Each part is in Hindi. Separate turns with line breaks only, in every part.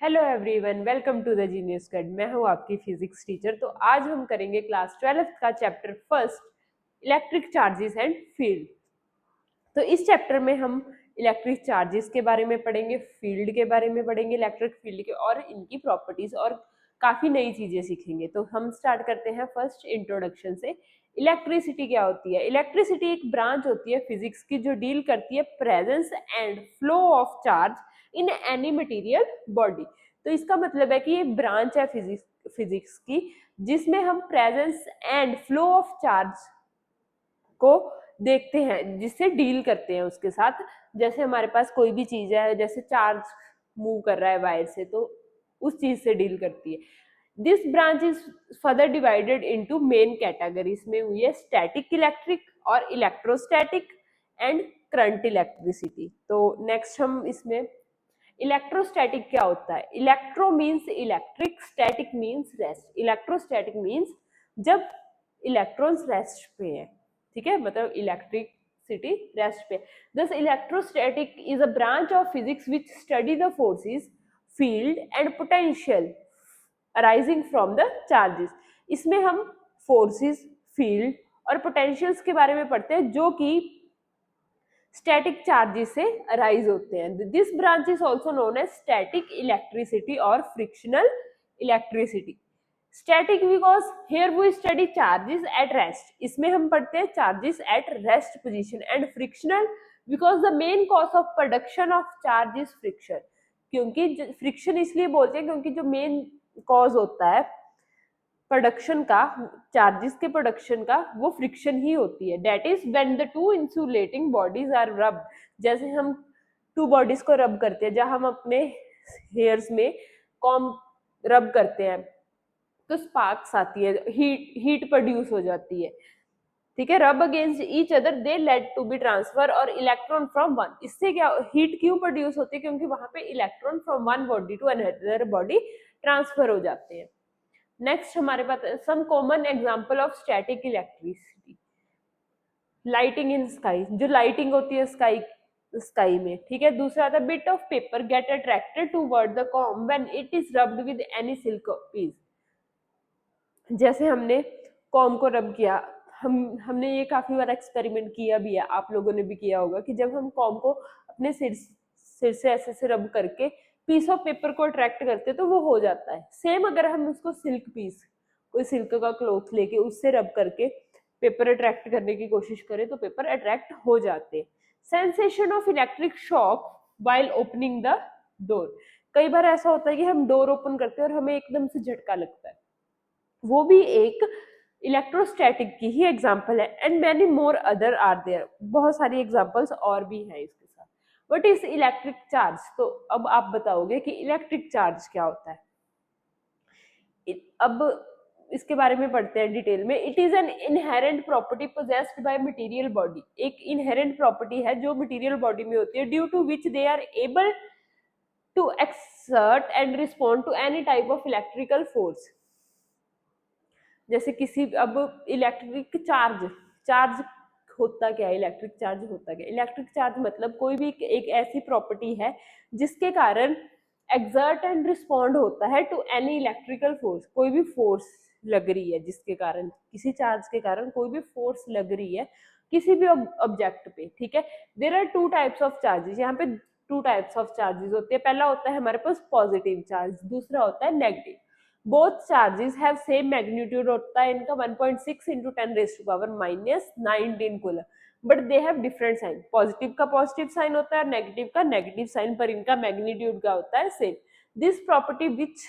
Hello everyone, welcome to the genius guide. मैं हूं आपकी फिजिक्स टीचर। तो आज हम करेंगे क्लास 12th का chapter first, electric charges and field. तो इस चैप्टर में हम इलेक्ट्रिक चार्जेस के बारे में पढ़ेंगे, फील्ड के बारे में पढ़ेंगे, इलेक्ट्रिक फील्ड के और इनकी प्रॉपर्टीज और काफी नई चीजें सीखेंगे। तो हम स्टार्ट करते हैं फर्स्ट इंट्रोडक्शन से। इलेक्ट्रिसिटी क्या होती है? इलेक्ट्रिसिटी एक ब्रांच होती है फिजिक्स की जो डील करती है presence and flow of charge in any material body. तो इसका मतलब है कि ये ब्रांच है फिजिक्स की जिसमें हम presence and flow of charge को देखते हैं, जिससे डील करते हैं उसके साथ। जैसे हमारे पास कोई भी चीज है, जैसे चार्ज मूव कर रहा है वायर से, तो उस चीज से डील करती है। This branch is further divided into main categories में हुई है स्टैटिक इलेक्ट्रिक और इलेक्ट्रोस्टैटिक एंड करंट इलेक्ट्रिसिटी। तो नेक्स्ट हम इसमें इलेक्ट्रोस्टैटिक क्या होता है? Electro means electric, static means rest. Electrostatic means जब इलेक्ट्रॉन्स रेस्ट पे है, ठीक है, मतलब इलेक्ट्रिसिटी रेस्ट पे। दस electrostatic is a branch of physics which study the forces, field and potential arising from the charges. इसमें हम फोर्सेस, फील्ड और पोटेंशियल्स के बारे में पढ़ते हैं जो कि स्टैटिक चार्जेस से अराइज होते हैं। This branch is also known as static electricity और frictional electricity. Static because here we study charges at rest, इसमें हम पढ़ते हैं charges at rest position. And frictional because the main cause of production of charge is friction. क्योंकि फ्रिक्शन इसलिए बोलते हैं क्योंकि जो मेन कॉज होता है प्रोडक्शन का, चार्जेस के प्रोडक्शन का, वो फ्रिक्शन ही होती है। That is when the two insulating bodies are rub. जैसे हम टू बॉडीज को रब करते हैं, जहां हम अपने हेयर्स में कॉम रब करते हैं तो स्पार्क्स आती है, हीट प्रोड्यूस हो जाती है, ठीक है। Rub against each other they lead to be transfer और इलेक्ट्रॉन फ्रॉम वन। इससे क्या हीट क्यों प्रोड्यूस होती है? क्योंकि वहां पे electron from one body to another body transfer हो जाते हैं। नेक्स्ट हमारे पास some common example of static electricity. Lighting in sky, जो लाइटिंग होती है स्काई में, ठीक है। दूसरा था bit of paper get attracted toward the comb when it is rubbed with any silk piece. जैसे हमने कॉम को रब किया, हमने ये काफी बार एक्सपेरिमेंट किया भी है, आप लोगों ने भी किया होगा कि जब हम कॉम को अपने सिर से ऐसे से रब करके पीस ऑफ पेपर को अट्रैक्ट करते तो वो हो जाता है। सेम अगर हम उसको सिल्क पीस, कोई सिल्क का क्लॉथ लेके उससे रब करके पेपर अट्रैक्ट करने की कोशिश करें तो पेपर अट्रैक्ट हो जाते हैं। Sensation of electric shock while opening the door. कई बार ऐसा होता है कि हम डोर ओपन करते हैं और हमें एकदम से झटका लगता है, वो भी एक इलेक्ट्रोस्टैटिक की ही एग्जांपल है। And many more other are there, बहुत सारी एग्जांपल्स और भी हैं इसके साथ। What is electric charge? तो अब आप बताओगे कि इलेक्ट्रिक चार्ज क्या होता है। अब इसके बारे में पढ़ते हैं डिटेल में। It is an inherent property possessed by material body. एक इनहेरेंट प्रॉपर्टी है जो मटेरियल बॉडी में होती है, due to which they are able to exert and respond to any type of electrical force. जैसे किसी, अब इलेक्ट्रिक चार्ज, चार्ज होता क्या है? इलेक्ट्रिक चार्ज होता क्या है? इलेक्ट्रिक चार्ज मतलब कोई भी एक ऐसी प्रॉपर्टी है जिसके कारण एक्सर्ट एंड रिस्पॉन्ड होता है टू एनी इलेक्ट्रिकल फोर्स। कोई भी फोर्स लग रही है जिसके कारण, किसी चार्ज के कारण कोई भी फोर्स लग रही है किसी भी ऑब्जेक्ट पे, ठीक है। There are two types of charges. यहाँ पे टू टाइप्स ऑफ चार्जेस होते हैं। पहला होता है हमारे पास पॉजिटिव चार्ज, दूसरा होता है negative. Both charges have same magnitude होता है इनका 1.6 into 10⁻⁹ coulomb, but they have different sign. Positive का पॉजिटिव साइन होता है, नेगेटिव का नेगेटिव साइन, पर इनका मैग्नीट्यूड का होता है same. This property which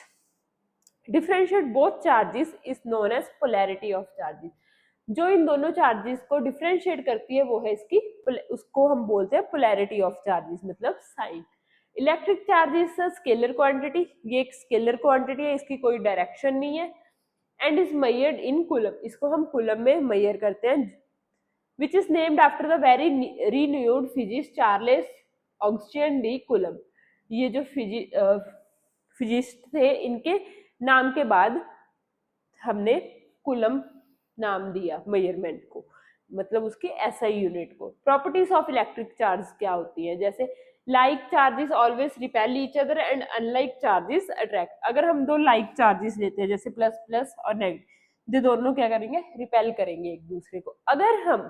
differentiate both charges is known as polarity of charges. जो इन दोनों चार्जेस को डिफरेंशिएट करती है वो है इसकी, उसको हम बोलते हैं पोलैरिटी ऑफ चार्जेस, मतलब sign. Electric charge is scalar quantity, ये एक स्केलर क्वांटिटी है, इसकी कोई डायरेक्शन नहीं है। And is measured in coulomb, इसको हम कूलम में मेजर करते हैं। Which is named after the very renowned physicist Charles Augustin de Coulomb. ये जो फिजिस्ट थे, इनके नाम के बाद हमने कूलम नाम दिया मेजरमेंट को, मतलब उसकी एसआई यूनिट को। प्रॉपर्टीज ऑफ इलेक्ट्रिक चार्ज क्या होती है? जैसे like charges always repel each other and unlike charges attract. अगर हम दो लाइक चार्जेस लेते हैं जैसे प्लस प्लस और नेगेटिव, ये दोनों क्या करेंगे, रिपेल करेंगे एक दूसरे को। अगर हम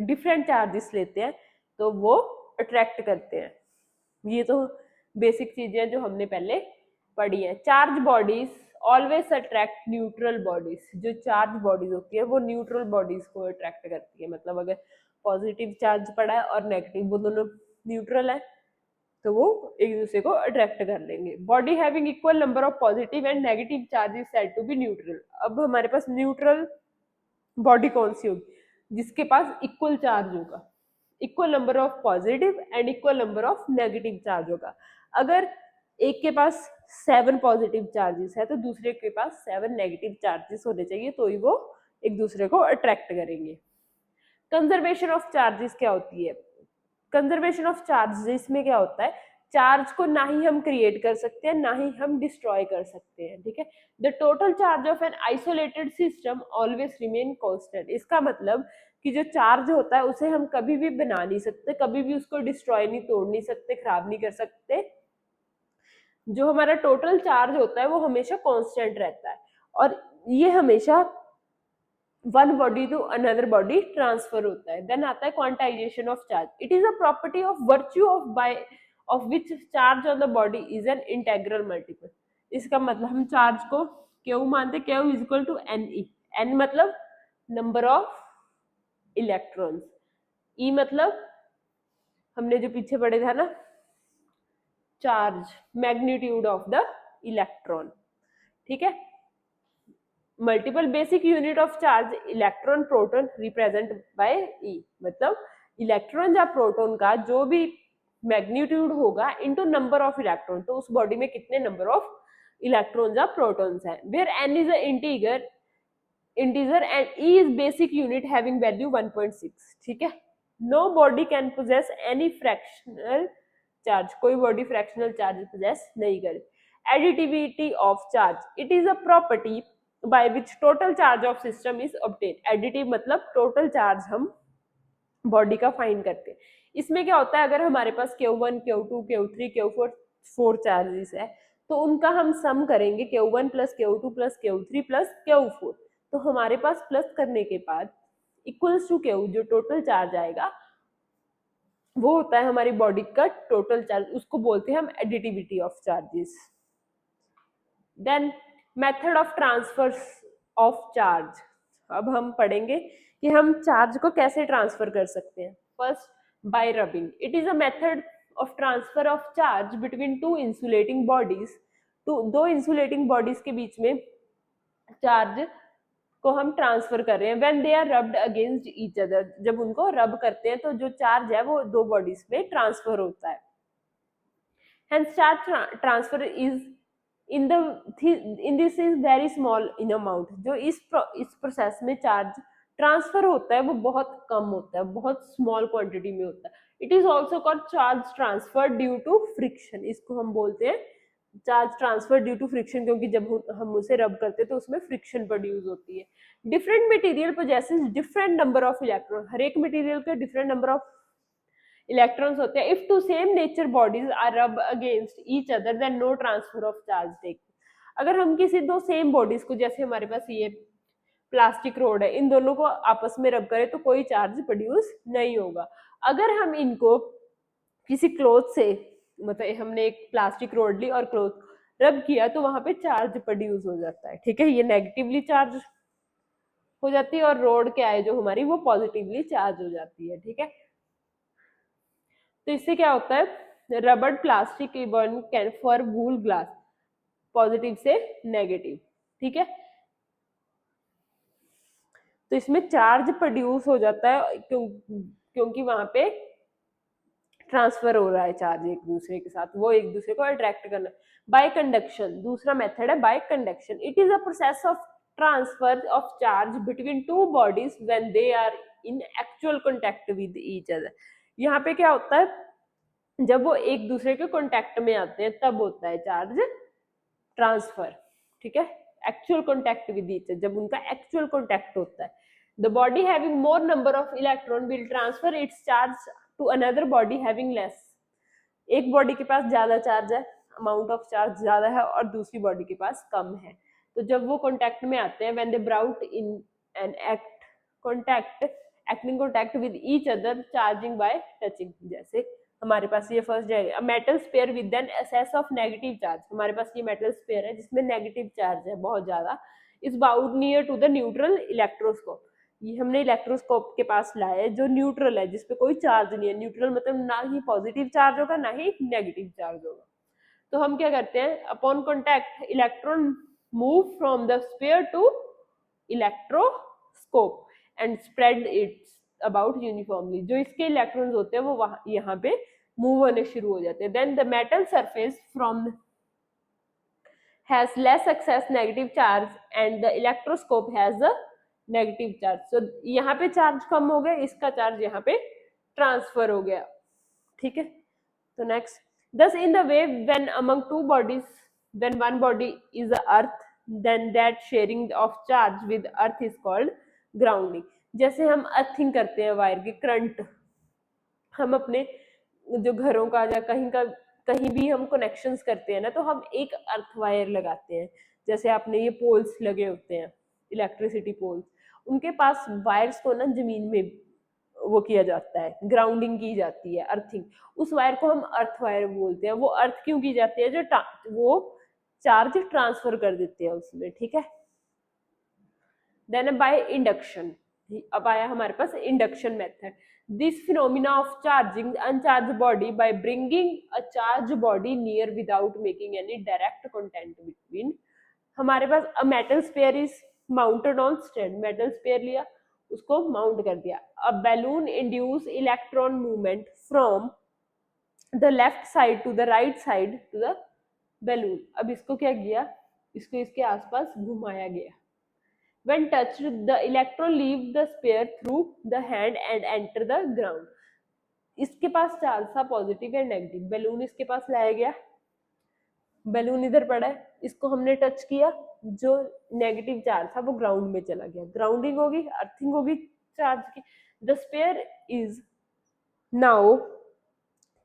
डिफरेंट चार्जेस लेते हैं तो वो अट्रैक्ट करते हैं। ये तो बेसिक चीजें हैं जो हमने पहले पढ़ी है। Charge bodies always attract neutral bodies. जो चार्ज बॉडीज होती है वो न्यूट्रल बॉडीज को अट्रैक्ट करती है। मतलब अगर पॉजिटिव चार्ज पड़ा है और नेगेटिव, वो दोनों न्यूट्रल है, तो वो एक दूसरे को अट्रैक्ट कर लेंगे। Body having equal number of positive and negative charge is said to be neutral. अब हमारे पास न्यूट्रल बॉडी कौन सी होगी, जिसके पास इक्वल चार्ज होगा, equal number of positive and equal number of negative charge होगा। अगर एक के पास 7 पॉजिटिव चार्जेस है तो दूसरे के पास 7 नेगेटिव चार्जेस होने चाहिए, तो ही वो एक दूसरे को अट्रैक्ट करेंगे। कंजर्वेशन ऑफ चार्जेस क्या होती है, कंजर्वेशन ऑफ चार्जेस में क्या होता है, चार्ज को ना ही हम क्रिएट कर सकते हैं ना ही हम डिस्ट्रॉय कर सकते हैं, ठीक है। The total charge of an isolated system always remain constant. इसका मतलब कि जो चार्ज होता है उसे हम कभी भी बना नहीं सकते, कभी भी उसको डिस्ट्रॉय नहीं, तोड़ नहीं सकते, खराब नहीं कर सकते। जो हमारा टोटल चार्ज होता है वो हमेशा कांस्टेंट रहता है और ये हमेशा one body to another body transfer होता है। देन आता है quantization of charge. It is a property of virtue of by of which charge on the body is an integral multiple. इसका मतलब हम चार्ज को क्यू मानते, Q is equal to N E. N मतलब नंबर ऑफ इलेक्ट्रॉन्स, ई मतलब हमने जो पीछे पढ़े था ना, charge, magnitude of the electron, ठीक है। Multiple basic unit of charge electron proton represent by E. मतलब इलेक्ट्रॉन या प्रोटॉन का जो भी मैग्नीट्यूड होगा इनटू नंबर ऑफ इलेक्ट्रॉन, तो उस बॉडी में कितने नंबर ऑफ इलेक्ट्रॉन या प्रोटॉन्स हैं। Where N is a integer and E is basic unit having value 1.6, ठीक है। No body can possess any fractional charge, कोई बॉडी फ्रैक्शनल चार्ज पोजेस नहीं करे। Additivity of charge, it is a property by which total charge of system is obtain. Additive मतलब टोटल चार्ज हम बॉडी का फाइंड करते हैं। इसमें क्या होता है, अगर हमारे पास Q1 Q2 Q3 Q4 4 charges है तो उनका हम सम करेंगे Q1 plus Q2 plus Q3 plus Q4, तो हमारे पास प्लस करने के बाद इक्वल्स टू Q, जो टोटल चार्ज आएगा वो होता है हमारी बॉडी का टोटल चार्ज, उसको बोलते हैं हम additivity of charges. Then method of transfer of charge. अब हम पढ़ेंगे कि हम चार्ज को कैसे ट्रांसफर कर सकते हैं। First, bye rubbing. It is a method of transfer of charge between to insulating bodies. दो इंसुलेटिंग बॉडीज के बीच में चार्ज को हम ट्रांसफर कर रहे हैं। When they are rubbed against each other, जब उनको रब करते हैं तो जो चार्ज है वो दो बॉडीज में ट्रांसफर होता है। Hence charge transfer is in this is very small in amount। जो इस प्रोसेस में चार्ज ट्रांसफर होता है वो बहुत कम होता है, बहुत स्मॉल क्वांटिटी में होता है। It is also called charge transfer due to friction. इसको हम बोलते हैं charge transfer due to friction, क्योंकि जब हम उसे रब करते हैं तो उसमें फ्रिक्शन प्रोड्यूस होती है। Different material possesses different number of electron. हर एक मटेरियल के डिफरेंट नंबर ऑफ इलेक्ट्रॉन्स होते हैं। If two same nature bodies are rub against each other then no transfer of charge take. अगर हम किसी दो सेम बॉडीज को, जैसे हमारे पास ये प्लास्टिक रोड है, इन दोनों को आपस में रब करें तो कोई चार्ज प्रोड्यूस नहीं होगा। अगर हम इनको किसी क्लॉथ से, मतलब हमने एक प्लास्टिक रोड ली और क्लॉथ रब किया तो वहां पे चार्ज प्रोड्यूस हो जाता है, ठीक है। ये नेगेटिवली चार्ज हो जाती है और रोड क्या है जो हमारी, वो पॉजिटिवली चार्ज हो जाती है, ठीक है। तो इससे क्या होता है, rubber plastic burn can for wool glass, positive से नेगेटिव, ठीक है। तो इसमें चार्ज प्रोड्यूस हो जाता है क्योंकि वहां पे ट्रांसफर हो रहा है चार्ज एक दूसरे के साथ, वो एक दूसरे को अट्रैक्ट करना। बाय कंडक्शन, दूसरा मेथड है by conduction. It is a process of transfer of charge between two bodies when they are in actual contact with each other. यहाँ पे क्या होता है, जब वो एक दूसरे के कॉन्टैक्ट में आते हैं तब होता है चार्ज ट्रांसफर, ठीक है। Actual contact with each other, जब उनका एक्चुअल कॉन्टैक्ट होता है। The body having more number of electron will transfer its charge to another body having less. एक बॉडी के पास ज्यादा चार्ज है, अमाउंट ऑफ चार्ज ज्यादा है, और दूसरी बॉडी के पास कम है, तो जब वो कॉन्टैक्ट में आते हैं, when they brought in an act contact acting contact with each other charging by touching, जैसे हमारे पास ये फर्स्ट है metal sphere with an excess of negative charge, हमारे पास ये मेटल स्पेयर है जिसमें नेगेटिव चार्ज है बहुत ज्यादा, is bound near to the neutral electroscope, ये हमने इलेक्ट्रोस्कोप के पास लाया है जो न्यूट्रल है, जिसपे कोई चार्ज नहीं है, न्यूट्रल मतलब ना ही पॉजिटिव चार्ज होगा ना ही नेगेटिव चार्ज होगा। तो हम क्या करते हैं, upon contact electron move from the sphere to electroscope and spread it about uniformly, जो इसके इलेक्ट्रॉन्स होते हैं वो वहां यहाँ पे मूव होने शुरू हो जाते हैं। Then the metal surface from has less excess negative charge and the electroscope has a negative charge, so यहाँ पे चार्ज कम हो गया, इसका चार्ज यहाँ पे ट्रांसफर हो गया, ठीक है। तो next, thus in the way when among two bodies, when one body is a earth, then that sharing of charge with earth is called grounding, जैसे हम अर्थिंग करते हैं वायर की करंट, हम अपने जो घरों का या कहीं भी हम कनेक्शंस करते हैं ना, तो हम एक अर्थ वायर लगाते हैं, जैसे आपने ये पोल्स लगे होते हैं इलेक्ट्रिसिटी पोल्स, उनके पास वायर्स को ना जमीन में वो किया जाता है, ग्राउंडिंग की जाती है, अर्थिंग, उस वायर को हम अर्थ वायर बोलते हैं। वो अर्थ क्यों की जाती है, जो वो चार्ज ट्रांसफर कर देते हैं उसमें, ठीक है। देन बाय इंडक्शन, अब आया हमारे पास induction method, this phenomena of charging uncharged body by bringing a charged body near without making any direct contact between, हमारे पास a metal sphere is mounted on stand, metal sphere लिया, उसको माउंट कर दिया, a balloon induce electron movement from the left side to the right side to the balloon, अब इसको क्या किया, इसको इसके आसपास घुमाया गया, when touched the electron leave the sphere through the hand and enter the ground, इसके पास चार्ज था पॉजिटिव एंड नेगेटिव, बैलून इसके पास लाया गया, बैलून इधर पड़ा है, इसको हमने टच किया, जो नेगेटिव चार्ज था वो ग्राउंड में चला गया, ग्राउंडिंग होगी, अर्थिंग होगी चार्ज की, the sphere is now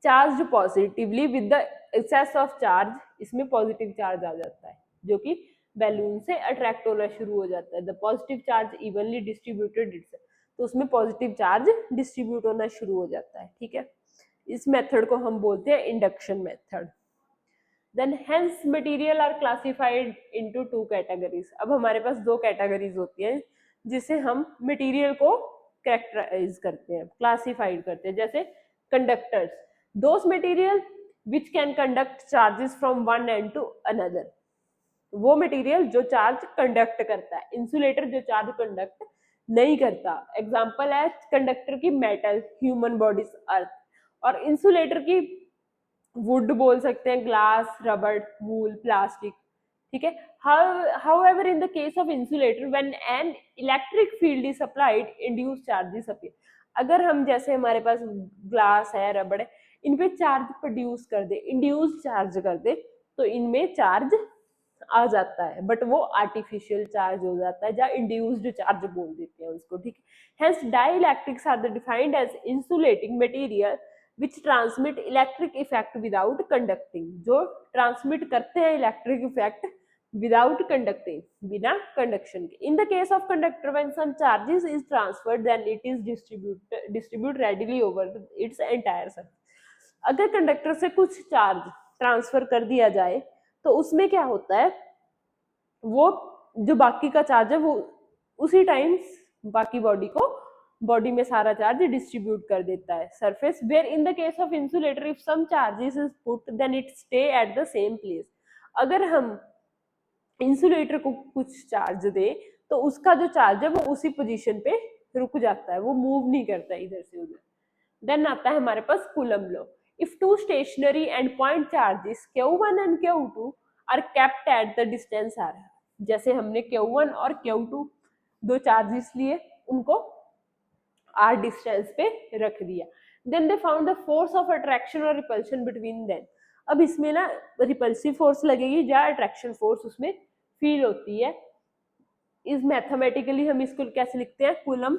charge positively with the excess of charge, इसमें पॉजिटिव चार्ज आ जाता है जो कि बैलून से अट्रैक्ट होना शुरू हो जाता है, the positive charge evenly distributed it's, तो उसमें पॉजिटिव चार्ज डिस्ट्रीब्यूट होना शुरू हो जाता है, ठीक है। इस मेथड को हम बोलते हैं induction method. Then hence material are classified into two categories, अब हमारे पास दो कैटेगरीज होती हैं जिसे हम मटेरियल को कैरेक्टराइज करते हैं, क्लासिफाइड करते हैं, जैसे conductors, those material which can conduct charges from one end to another, वो मटेरियल जो चार्ज कंडक्ट करता है, इंसुलेटर जो चार्ज कंडक्ट नहीं करता, एग्जांपल है कंडक्टर की मेटल, ह्यूमन बॉडीज, अर्थ, और इंसुलेटर की वुड बोल सकते हैं, ग्लास, रबर, वूल, प्लास्टिक, ठीक है। However, in the case of insulator, when an electric field is applied, induced charges appear, अगर हम जैसे हमारे पास ग्लास है, रबड़ है, इन पे चार्ज प्रोड्यूस कर दे, इंड्यूस चार्ज कर दे, तो इनमें चार्ज आ जाता है, बट वो आर्टिफिशियल चार्ज हो जाता है, जहाँ इंड्यूस्ड चार्ज बोल देते हैं उसको, ठीक है। Hence dielectrics are defined as insulating material which transmit electric effect without conducting, जो ट्रांसमिट करते हैं इलेक्ट्रिक इफेक्ट विदाउट कंडक्टिंग, बिना कंडक्शन के। In the case of conductor, when some charges is transferred, then it is distribute readily over its entire surface, अगर कंडक्टर से कुछ चार्ज ट्रांसफर कर दिया जाए तो उसमें क्या होता है, वो जो बाकी का चार्ज है वो उसी टाइम बाकी बॉडी में सारा चार्ज डिस्ट्रीब्यूट कर देता है surface, where in the case of insulator if some charges is put then it stay at the same place, अगर हम इंसुलेटर को कुछ चार्ज दे तो उसका जो चार्ज है वो उसी पोजीशन पे रुक जाता है, वो मूव नहीं करता इधर से उधर। देन आता है हमारे पास coulomb law, if two stationary and point charges q1 and q2 are kept at the distance r, जैसे हमने q1 और q2 दो चार्जेस लिए, उनको r डिस्टेंस पे रख दिया, then they found the force of attraction or repulsion between them, अब इसमें ना रिपल्सिव फोर्स लगेगी जहाँ अट्रैक्शन फोर्स उसमें फील होती है, इस मैथमेटिकली हम इसको कैसे लिखते हैं, कूलम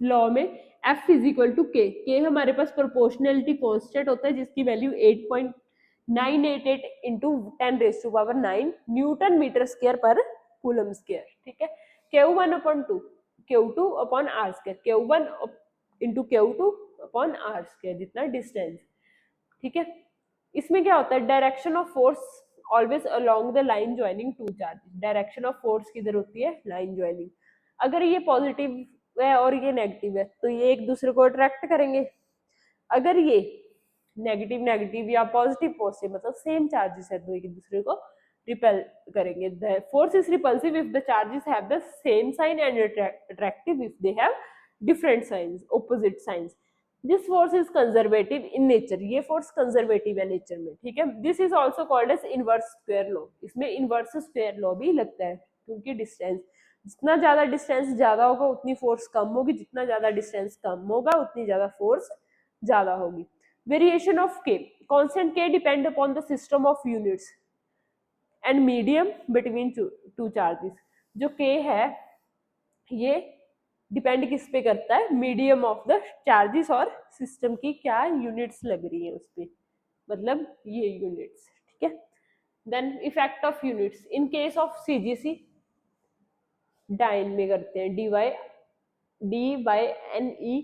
लॉ में F इज इक्वल टू के हमारे पास प्रोपोर्शनलिटी कांस्टेंट होता है जिसकी value 8.988 into 10⁻⁹ newton metre square पर कूलम स्क्वायर। ठीक है, Q1/2 Q2 upon R square, Q1 into Q2 upon R square, जितना डिस्टेंस। ठीक है, इसमें क्या होता है, direction of force always along the line joining two charges. Direction of force किधर होती है, लाइन ज्वाइनिंग। अगर ये पॉजिटिव है और ये नेगेटिव है तो ये एक दूसरे को अट्रैक्ट करेंगे। अगर ये नेगेटिव नेगेटिव या पॉजिटिव पॉजिटिव मतलब सेम चार्जेस है तो एक दूसरे को रिपेल करेंगे। The force is repulsive if the charges have the same sign and attractive if they have different signs, opposite signs. This force is conservative in nature, ये फोर्स कंजर्वेटिव है नेचर में। ठीक है, this is also called as inverse square law. इसमें इनवर्स स्क्वायर लॉ भी लगता है क्योंकि डिस्टेंस, जितना ज्यादा डिस्टेंस ज्यादा होगा उतनी फोर्स कम होगी, जितना ज्यादा डिस्टेंस कम होगा उतनी ज्यादा फोर्स ज्यादा होगी। वेरिएशन ऑफ के, कांस्टेंट के depend upon the system of units and medium between two charges. जो के है ये डिपेंड किस पे करता है, मीडियम ऑफ द चार्जेस और सिस्टम की क्या यूनिट्स लग रही है उस पे, मतलब ये यूनिट्स। ठीक है, then effect of units in case of CGS dyne में करते हैं, dy/ne,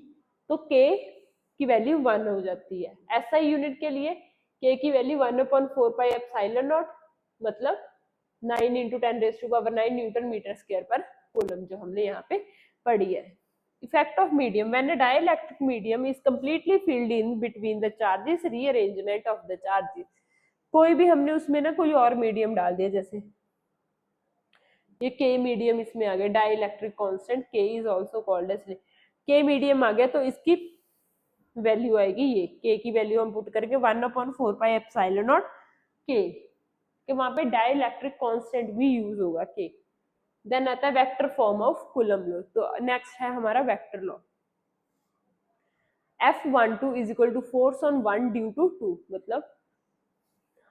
तो k की वैल्यू 1 हो जाती है। ऐसा यूनिट के लिए k की वैल्यू 1/4πε0 मतलब 9 × 10⁻⁹ न्यूटन मीटर स्क्वायर पर कूलम, जो हमने यहाँ पे पढ़ी है। Effect of medium, when a dielectric medium is completely filled in between the charges, rearrangement of the charges. कोई भी हमने उसमें ना कोई और मीडियम डाल दिया, जैसे ये के मीडियम इसमें आ गया, डाइलेक्ट्रिक कांस्टेंट के इज आल्सो कॉल्ड एज के मीडियम आ गया, तो इसकी वैल्यू आएगी ये के की वैल्यू हम पुट करके 1/4πε0 के वहां पे डाइलेक्ट्रिक कांस्टेंट भी यूज होगा के। देन आता है vector form of Coulomb law. तो नेक्स्ट है हमारा vector law. F12 is equal to force on 1 due to 2, मतलब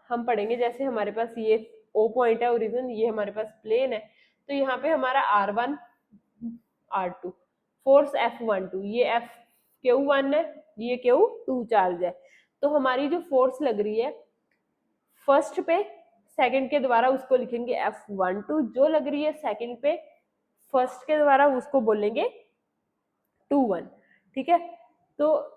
हम पढ़ेंगे जैसे हमारे पास ये O पॉइंट है ओरिजिन, ये हमारे पास प्लेन है, तो यहाँ पे हमारा R1 R2, फोर्स F12, ये F Q1 है, ये Q2 चार्ज है। तो हमारी जो फोर्स लग रही है फर्स्ट पे सेकंड के द्वारा उसको लिखेंगे F12, जो लग रही है सेकंड पे फर्स्ट के द्वारा उसको बोलेंगे 2-1। ठीक है, तो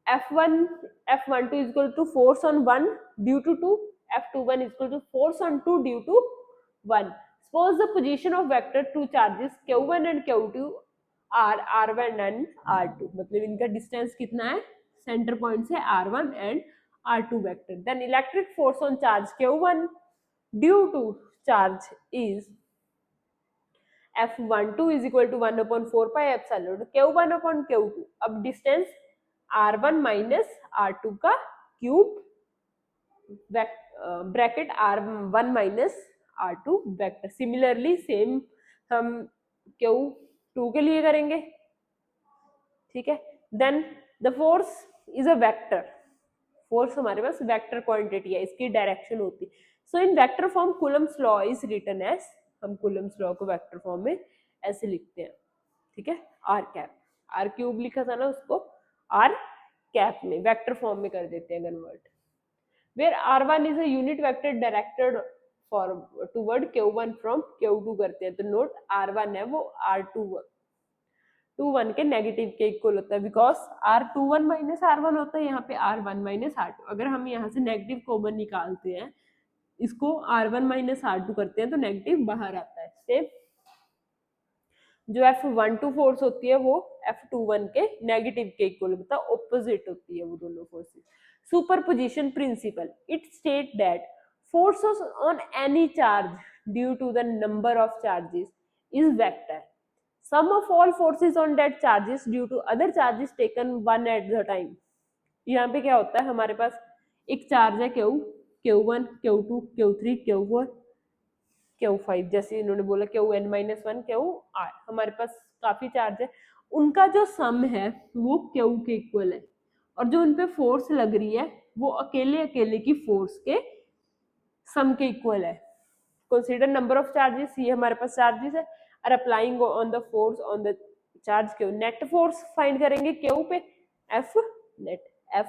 F12 is equal to force on 1 due to 2, F21 is equal to force on 2 due to 1. Suppose the position of vector two charges Q1 and Q2 are R1 and R2, मतलब इनका डिस्टेंस कितना है सेंटर पॉइंट से R1 and R2 vector. Then electric force on charge Q1 due to charge is F12 is equal to 1/4πε Q1 upon Q2। अब डिस्टेंस R1 माइनस R2 का cube bracket R1 minus R2 vector. Similarly same हम Q2 के लिए करेंगे। ठीक है, then the force is a vector, force हमारे पास वेक्टर क्वांटिटी है, इसकी डायरेक्शन होती है। So in vector form coulomb's law is written as, हम कूलम्स लॉ को वेक्टर फॉर्म में ऐसे लिखते हैं। ठीक है, आर कैप, आर क्यूब लिखा था ना उसको आर कैप में वेक्टर फॉर्म में कर देते हैं convert. Where R1 is a unit vector directed for toward Q1 from Q2 करते हैं, तो नोट R1 है वो R21 के नेगेटिव के इक्वल होता है, बिकॉज R21 माइनस R1 होता है, यहाँ पे R1 माइनस R2। अगर हम यहाँ से नेगेटिव कॉमन निकालते हैं, इसको R1 माइनस R2 करते हैं तो नेगेटिव बाहर आता है। सेम जो F12 फोर्स होती है वो F21 के नेगेटिव के इक्वल होता है, ऑपोजिट होती है वो दोनों forces. Superposition principle, it state that forces on any charge due to the number of charges is vector. Sum of all forces on that charges due to other charges taken one at the time. यहाँ पे क्या होता है, हमारे पास एक चार्ज है Q1, Q2, Q3, Q4, Q5, जैसे इन्होंने बोला Qn-1 Qr, हमारे पास काफी चार्ज है, उनका जो सम है वो Q के इक्वल है, और जो उनपे फोर्स लग रही है वो अकेले अकेले की फोर्स के सम के इक्वल है। कंसीडर नंबर ऑफ चार्जेस, ये हमारे पास चार्जेस है, और applying on the force on the charge Q, net force find करेंगे क्यू पे, एफ नेट, एफ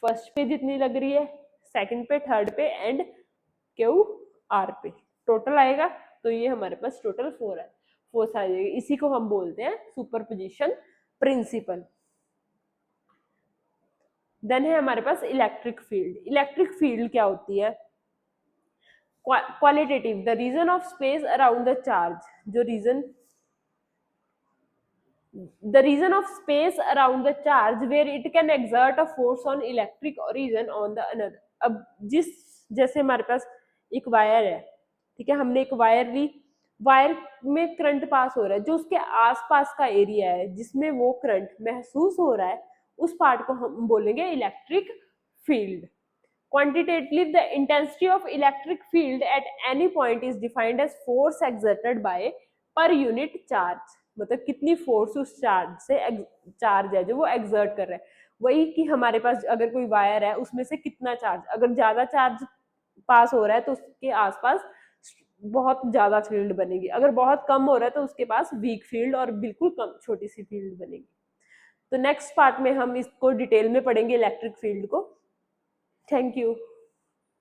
फर्स्ट पे जितनी लग रही है, सेकंड पे, थर्ड पे एंड क्यू आर पे, टोटल आएगा। तो ये हमारे पास टोटल 4 है, फोर्स आ जाएगी। इसी को हम बोलते हैं सुपरपोजिशन प्रिंसिपल। देन है हमारे पास इलेक्ट्रिक फील्ड। इलेक्ट्रिक फील्ड क्या होती है? Qualitative, the region of space around the charge, जो region, the region of space around the charge where it can exert a force on electric origin on the another। अब जिस, जैसे हमारे पास एक वायर है, ठीक है, हमने एक वायर ली, वायर में करंट पास हो रहा है, जो उसके आसपास का एरिया है जिसमें वो करंट महसूस हो रहा है, उस पार्ट को हम बोलेंगे electric field. Quantitatively, the intensity of electric field at any point is defined as force exerted by per unit charge। मतलब कितनी फोर्स उस चार्ज से, चार्ज है जो वो एक्सर्ट कर रहा है, वही कि हमारे पास अगर कोई वायर है उसमें से कितना चार्ज, अगर ज्यादा चार्ज पास हो रहा है तो उसके आसपास बहुत ज्यादा फील्ड बनेगी, अगर बहुत कम हो रहा है तो उसके पास वीक फील्ड और बिल्कुल कम छोटी सी फील्ड बनेगी। तो नेक्स्ट पार्ट में हम इसको डिटेल में पढ़ेंगे इलेक्ट्रिक फील्ड को। Thank you.